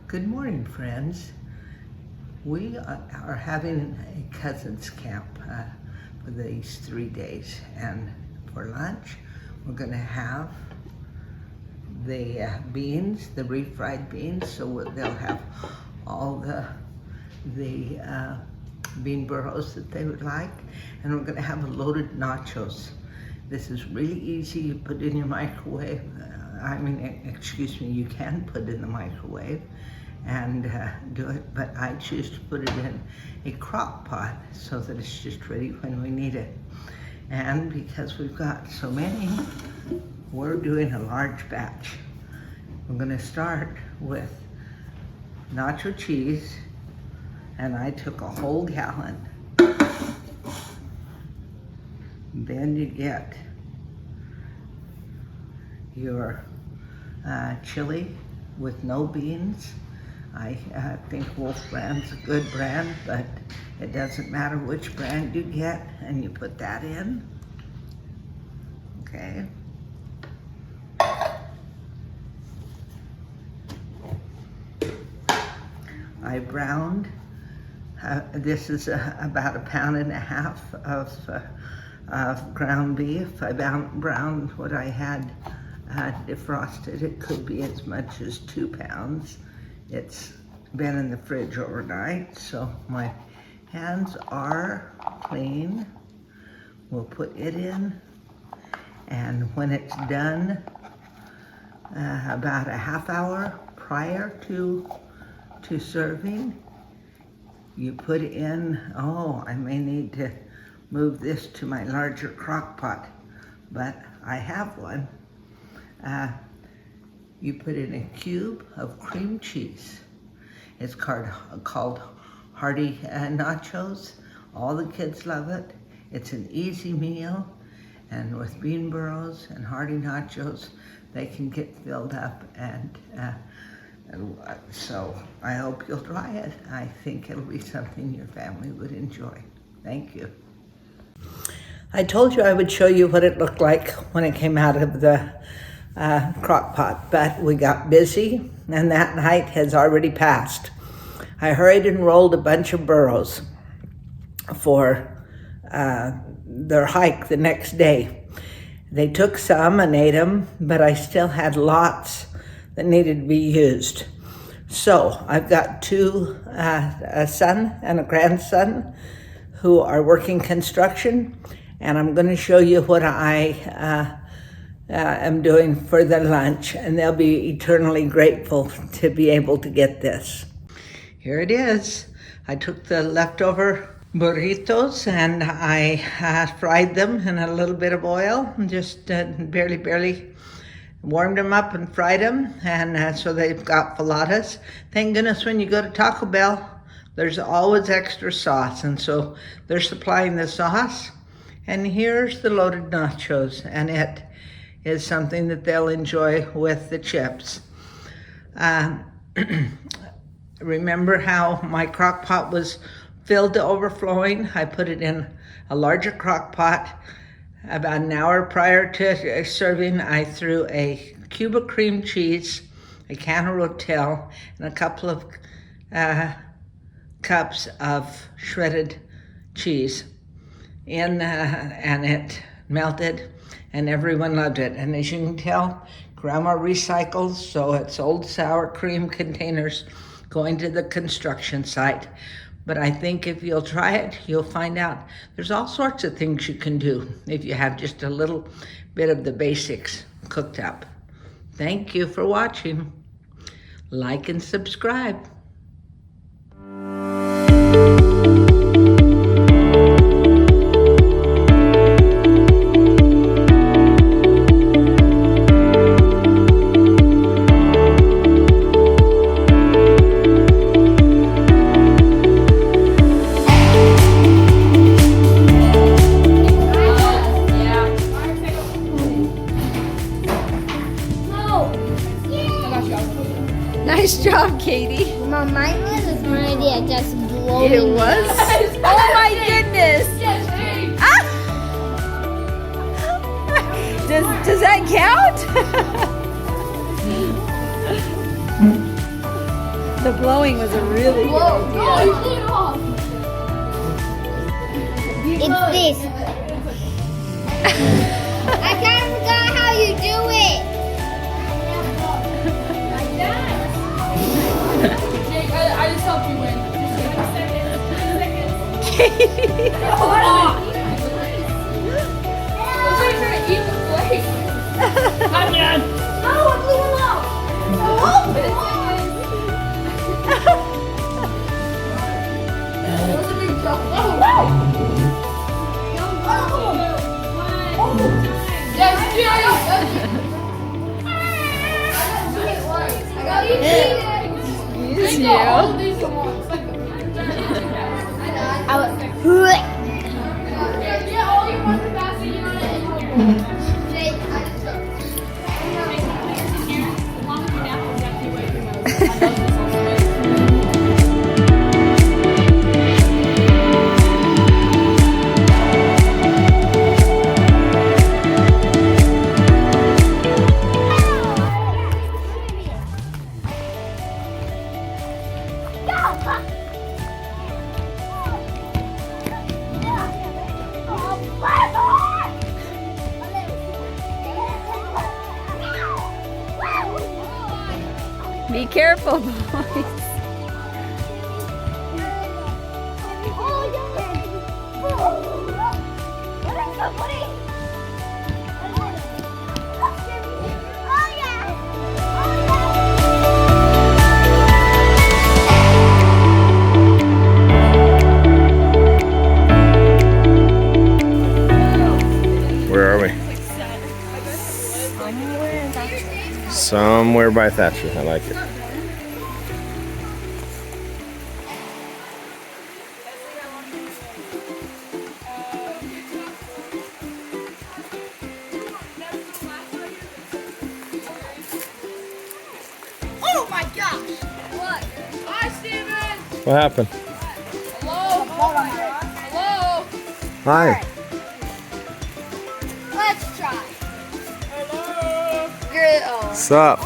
Good morning, friends. We are having a cousins camp for these 3 days, and for lunch we're going to have the beans, the refried beans, so they'll have all the bean burrows that they would like, and we're going to have loaded nachos. This is really easy. You put it in your microwave. You can put it in the microwave and do it, but I choose to put it in a crock pot so that it's just ready when we need it. And because we've got so many, we're doing a large batch. We're gonna start with nacho cheese, and I took a whole gallon. Then you get your chili with no beans. I think Wolf Brand's a good brand, but it doesn't matter which brand you get, and you put that in. Okay. I browned, this is about 1.5 pounds of ground beef. I browned what I had defrosted. It could be as much as 2 pounds. It's been in the fridge overnight, so my hands are clean. We'll put it in, and when it's done, about a half hour prior to serving, you put in, I may need to move this to my larger crock pot, but I have one. You put in a cube of cream cheese. It's called HEARTY NACHOS. All the kids love it. It's an easy meal, and with bean burrows and HEARTY nachos, they can get filled up, and so I hope you'll try it. I think it'll be something your family would enjoy. Thank you. I told you I would show you what it looked like when it came out of the crock pot, but we got busy, and that night has already passed. I hurried and rolled a bunch of burrows for their hike the next day. They took some and ate them, but I still had lots that needed to be used. So I've got a son and a grandson who are working construction, and I'm going to show you what I am doing for their lunch, and they'll be eternally grateful to be able to get this. Here it is. I took the leftover burritos and I fried them in a little bit of oil, and just barely warmed them up and fried them, and so they've got filadas. Thank goodness when you go to Taco Bell, there's always extra sauce, and so they're supplying the sauce. And here's the loaded nachos, and it is something that they'll enjoy with the chips. Remember how my crock pot was filled to overflowing? I put it in a larger crock pot. About an hour prior to serving, I threw a cube of cream cheese, a can of Rotel, and a couple of cups of shredded cheese in, and it melted, and everyone loved it. And as you can tell, Grandma recycles, so it's old sour cream containers going to the construction site. But I think if you'll try it, you'll find out there's all sorts of things you can do if you have just a little bit of the basics cooked up. Thank you for watching. Like and subscribe. Nice job, Katie. Mom, mine was an idea, just blowing. It was? Oh my goodness. Ah! Does that count? The blowing was a really good idea. It's this. I kind of forgot how you do it. Jake, I just helped you win. Just give it a second. Looks like you're trying to eat the plate. I'm done. No, I blew him out. That was a big jump. Yes, I got eat it. Use you. All these at once. Yeah, all you want to pass it, you know what? Be careful, boys. Where are we? Somewhere by Thatcher. I like it. Oh my gosh! What? Hi, Steven! What happened? Hello? Hello? Hi. Let's try. Hello? What's up?